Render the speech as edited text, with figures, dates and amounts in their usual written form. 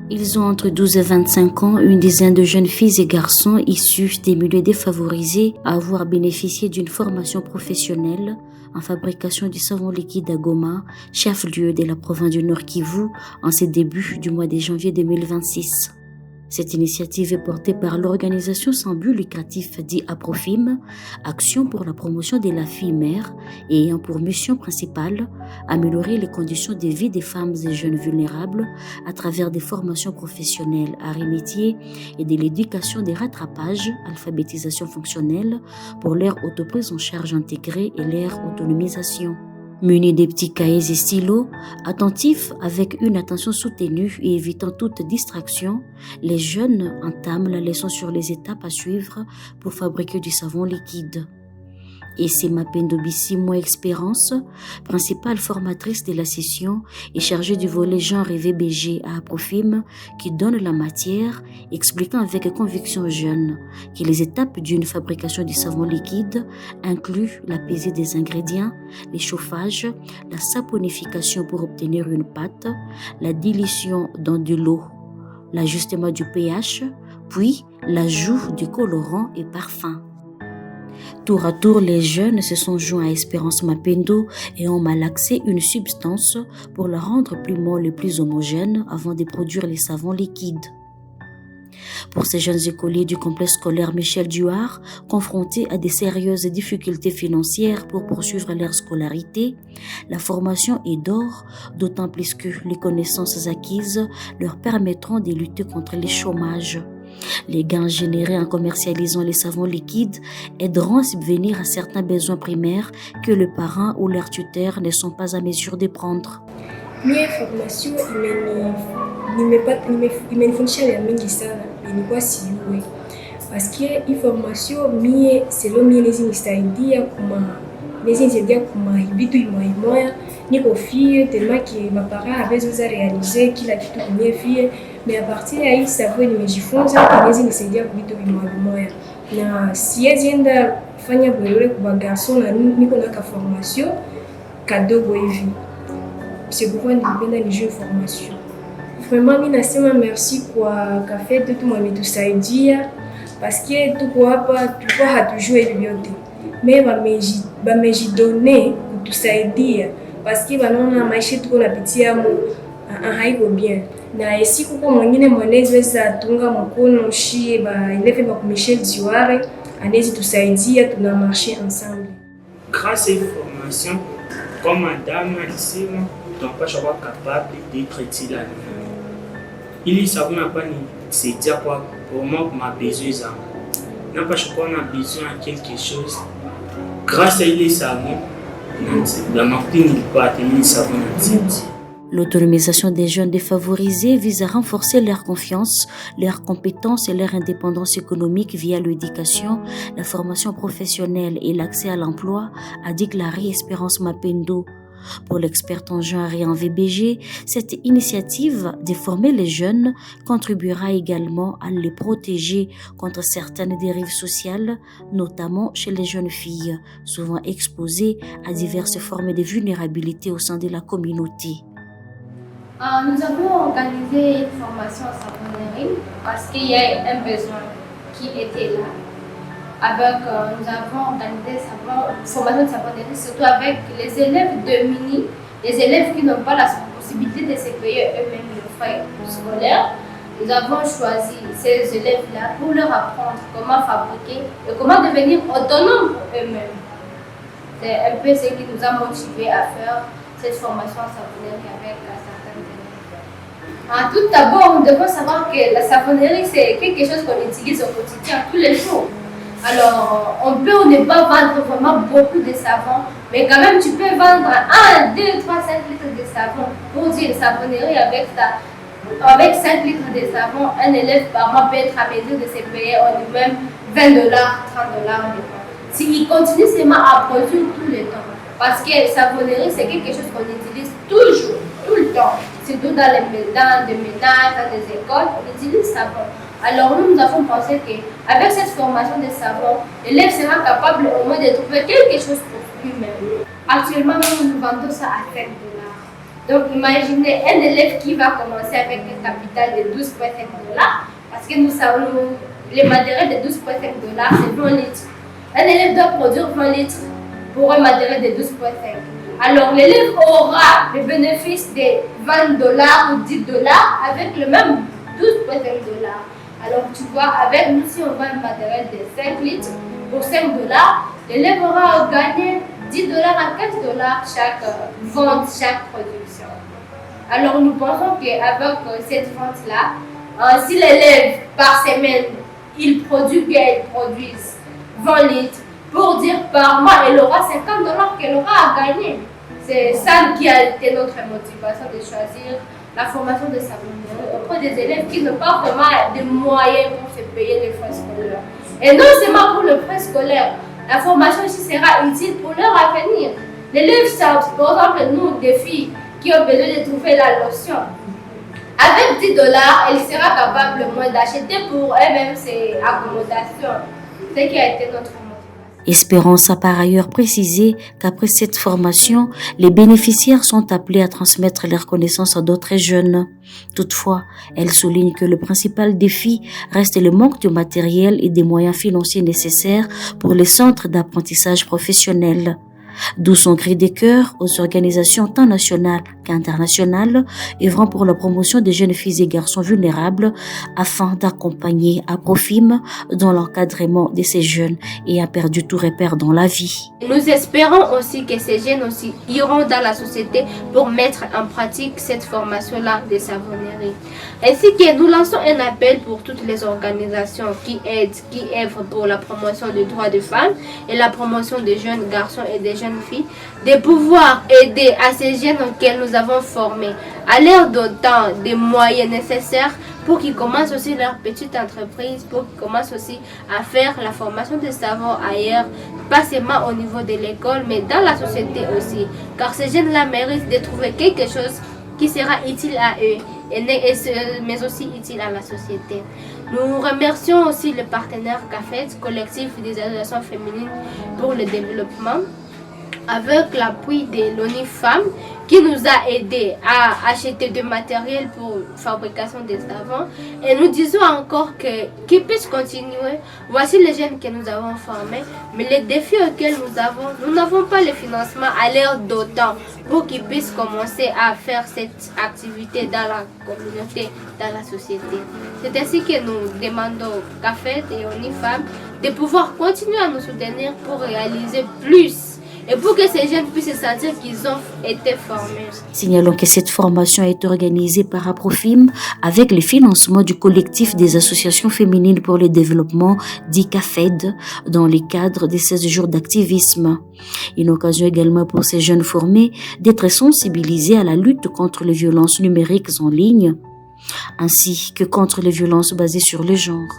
Ils ont entre 12 et 25 ans, une dizaine de jeunes filles et garçons issus des milieux défavorisés à avoir bénéficié d'une formation professionnelle en fabrication du savon liquide à Goma, chef-lieu de la province du Nord Kivu, en ces débuts du mois de janvier 2026. Cette initiative est portée par l'organisation sans but lucratif dit APROFIM, Action pour la promotion de la fille mère, et ayant pour mission principale améliorer les conditions de vie des femmes et jeunes vulnérables à travers des formations professionnelles, arts et métiers et de l'éducation des rattrapages, alphabétisation fonctionnelle pour leur autoprise en charge intégrée et leur autonomisation. Munis des petits cahiers et stylos, attentifs avec une attention soutenue et évitant toute distraction, les jeunes entament la leçon sur les étapes à suivre pour fabriquer du savon liquide. Et c'est Mapendo Bissimo Expérience, principale formatrice de la session et chargée du volet genre et VBG à Aprofim, qui donne la matière, expliquant avec conviction aux jeunes que les étapes d'une fabrication du savon liquide incluent la pesée des ingrédients, les chauffages, la saponification pour obtenir une pâte, la dilution dans de l'eau, l'ajustement du pH, puis l'ajout du colorant et parfum. Tour à tour, les jeunes se sont joints à Espérance Mapendo et ont malaxé une substance pour la rendre plus molle et plus homogène avant de produire les savons liquides. Pour ces jeunes écoliers du complexe scolaire Michel Duhart, confrontés à des sérieuses difficultés financières pour poursuivre leur scolarité, la formation est d'or, d'autant plus que les connaissances acquises leur permettront de lutter contre le chômage. Les gains générés en commercialisant les savons liquides aideront à subvenir à certains besoins primaires que les parents ou leurs tuteurs ne sont pas à mesure de prendre. Mie formation imenifundisha ya mingi sana, ilikuwa siyue paske hii formation mie selo mie nisaidia kuma vitu imoya. Niko fille tellement que ma parents avaient réalisé kila kitu kumie fille, mais à partir ya hii savon nimejifunza nisaidia vitu imoya, na siwezi enda fanya bwerere kwa garçon na niko na ka formation kadogo hivi. C'est pourquoi nilipenda nijue formation. Vraiment mimi nasema merci kwa cafe tu mwametusaidia paske tuko hapa tulikuwa hatujue hivi vyote, mais bamejidone kutusaidia paske wanaona maisha tuko napitia haiko bien, na siku kwa mwingine mwanaweza tunga mkono shie ba ileve ba Michel Duhart anaweza tusaidia, tuna marcher ensemble. Grâce à une formation, comme madame a dit, on peut être capable d'être utile. Il y a n'a pas c'est dire quoi pour moi ma besoin n'a pas qu'on a besoin de quelque chose. Grâce à les savons, la martine il peut atteindre savon. L'autonomisation des jeunes défavorisés vise à renforcer leur confiance, leurs compétences et leur indépendance économique via l'éducation, la formation professionnelle et l'accès à l'emploi, a déclaré Espérance Mapendo. Pour l'experte en genre et en VBG, cette initiative de former les jeunes contribuera également à les protéger contre certaines dérives sociales, notamment chez les jeunes filles, souvent exposées à diverses formes de vulnérabilité au sein de la communauté. Nous avons organisé une formation en savonnerie parce qu'il y a un besoin qui était là. Nous avons organisé une formation de savonnerie surtout avec les élèves de mini, les élèves qui n'ont pas la possibilité de se payer eux-mêmes les frais scolaires. Nous avons choisi ces élèves-là pour leur apprendre comment fabriquer et comment devenir autonomes pour eux-mêmes. C'est un peu ce qui nous a motivés à faire cette formation en savonnerie avec certains élèves. Tout d'abord, nous devons savoir que la savonnerie, c'est quelque chose qu'on utilise au quotidien, tous les jours. Alors, on peut ou ne pas vendre vraiment beaucoup de savon, mais quand même, tu peux vendre 1, 2, 3, 5 litres de savon. Pour dire une savonnerie avec 5 litres de savon, un élève par mois peut être à mesure de se payer au minimum $20, $30 de mois. S'il continue seulement à produire tout le temps, parce que la savonnerie, c'est quelque chose qu'on utilise toujours, tout le temps, surtout dans les ménages, dans les écoles, on utilise savon. Alors nous avons pensé qu'avec cette formation de savon, l'élève sera capable au moins de trouver quelque chose pour lui-même. Actuellement, nous vendons ça à $5. Donc imaginez un élève qui va commencer avec un capital de 12,5 $, parce que nous savons, les matériels de 12,5 $, c'est 20 litres. Un élève doit produire 20 litres pour un matériel de 12,5 $. Alors l'élève aura le bénéfice de 20 $ ou 10 $ avec le même 12,5 $. Alors tu vois, avec nous, si on vend un matériel de 5 litres pour 5 $, l'élève aura gagné 10 $ à 15 $ chaque vente, chaque production. Alors nous pensons qu'avec cette vente-là, si l'élève par semaine, il produit 20 litres, pour dire par mois, il aura 50 $ qu'elle aura à gagner. C'est ça qui a été notre motivation de choisir la formation de savonnerie auprès des élèves qui n'ont pas vraiment de moyens pour se payer les frais scolaires. Et non seulement pour le frais scolaire, la formation aussi sera utile pour leur avenir. L'élève savent, par exemple, nous, des filles qui ont besoin de trouver la lotion. Avec 10 $, elle sera capable moins d'acheter pour elle-même ses accommodations. C'est ce qui a été notre motivation. Espérance a par ailleurs précisé qu'après cette formation, les bénéficiaires sont appelés à transmettre leurs connaissances à d'autres jeunes. Toutefois, elle souligne que le principal défi reste le manque de matériel et des moyens financiers nécessaires pour les centres d'apprentissage professionnel. D'où son cri des cœurs aux organisations tant nationales qu'internationales œuvrant pour la promotion des jeunes filles et garçons vulnérables afin d'accompagner Aprofim dans l'encadrement de ces jeunes ayant perdu tout repère dans la vie. Nous espérons aussi que ces jeunes aussi iront dans la société pour mettre en pratique cette formation-là de savonnerie. Ainsi que nous lançons un appel pour toutes les organisations qui œuvrent pour la promotion des droits des femmes et la promotion des jeunes garçons et des jeunes filles, de pouvoir aider à ces jeunes auxquels nous avons formés, à leur dotant des moyens nécessaires pour qu'ils commencent aussi leur petite entreprise, pour qu'ils commencent aussi à faire la formation de savon ailleurs, pas seulement au niveau de l'école, mais dans la société aussi. Car ces jeunes-là méritent de trouver quelque chose qui sera utile à eux, mais aussi utile à la société. Nous remercions aussi le partenaire CAFED, collectif des associations féminines pour le développement, avec l'appui de l'ONU Femmes qui nous a aidés à acheter du matériel pour fabrication des savons. Et nous disons encore qu'ils puissent continuer. Voici les jeunes que nous avons formés. Mais les défis auxquels nous n'avons pas le financement à l'heure d'autant pour qu'ils puissent commencer à faire cette activité dans la communauté, dans la société. C'est ainsi que nous demandons CAFED et ONU Femmes de pouvoir continuer à nous soutenir pour réaliser plus. Et pour que ces jeunes puissent se sentir qu'ils ont été formés. Signalons que cette formation est organisée par Aprofim avec le financement du collectif des associations féminines pour le développement dit CAFED dans le cadre des 16 jours d'activisme. Une occasion également pour ces jeunes formés d'être sensibilisés à la lutte contre les violences numériques en ligne ainsi que contre les violences basées sur le genre.